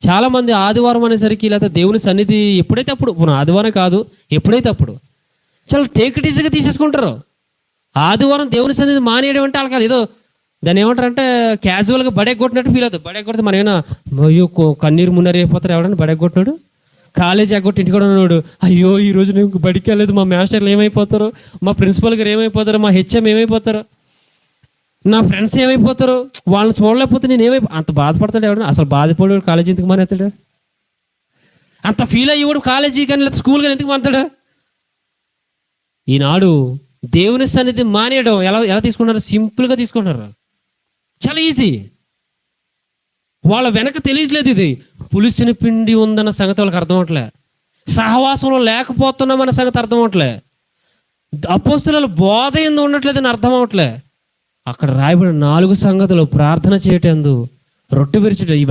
చాలామంది ఆదివారం అనేసరికి లేకపోతే దేవుని సన్నిధి ఎప్పుడైతే అప్పుడు మన ఆదివారం కాదు, ఎప్పుడైతే అప్పుడు చాలా టేక్ ఇట్ ఈజీగా తీసేసుకుంటారు. ఆదివారం దేవుని సన్నిధి మానేయడం అంటే వాళ్ళకి ఏదో దాన్ని ఏమంటారంటే క్యాజువల్గా బడెగొట్టినట్టు ఫీల్ అవుతుంది. బడెగొడితే మనం ఏమైనా అయ్యో కన్నీరు మున్నీరు అయిపోతారు. ఎవడన్నా బడెగొట్టినాడు, కాలేజీ ఎగ్గొట్టి ఇంటికి కూడా ఉన్నాడు, అయ్యో ఈరోజు నేను బడికి వెళ్ళలేదు, మా మాస్టర్లు ఏమైపోతారు, మా ప్రిన్సిపల్ గారు ఏమైపోతారు, మా హెచ్ఎం ఏమైపోతారు, నా ఫ్రెండ్స్ ఏమైపోతారు, వాళ్ళని చూడలేకపోతే నేను అంత బాధపడతాడు. ఎవడన్నా అసలు బాధపడేవాడు కాలేజీ ఎందుకు మానేస్తాడు? అంత ఫీల్ అయ్యేవాడు కాలేజీ కానీ లేదా స్కూల్ కానీ ఎందుకు మానేస్తాడు? ఈనాడు దేవుని సన్నిధి మానేయడం ఎలా ఎలా తీసుకుంటున్నారు? సింపుల్గా తీసుకుంటున్నారు, చాలా ఈజీ. వాళ్ళ వెనక తెలియట్లేదు ఇది పులిసిన పిండి ఉందన్న సంగతి వాళ్ళకి అర్థం అవట్లే, సహవాసంలో లేకపోతున్నామన్న సంగతి అర్థం అవట్లే, అపోస్తలుల బోధ ఎందు ఉండట్లేదని అర్థం అవట్లే. అక్కడ రాయబడిన 4 సంగతులు ప్రార్థన చేయటందు, రొట్టె విరిచటం, ఇవన్నీ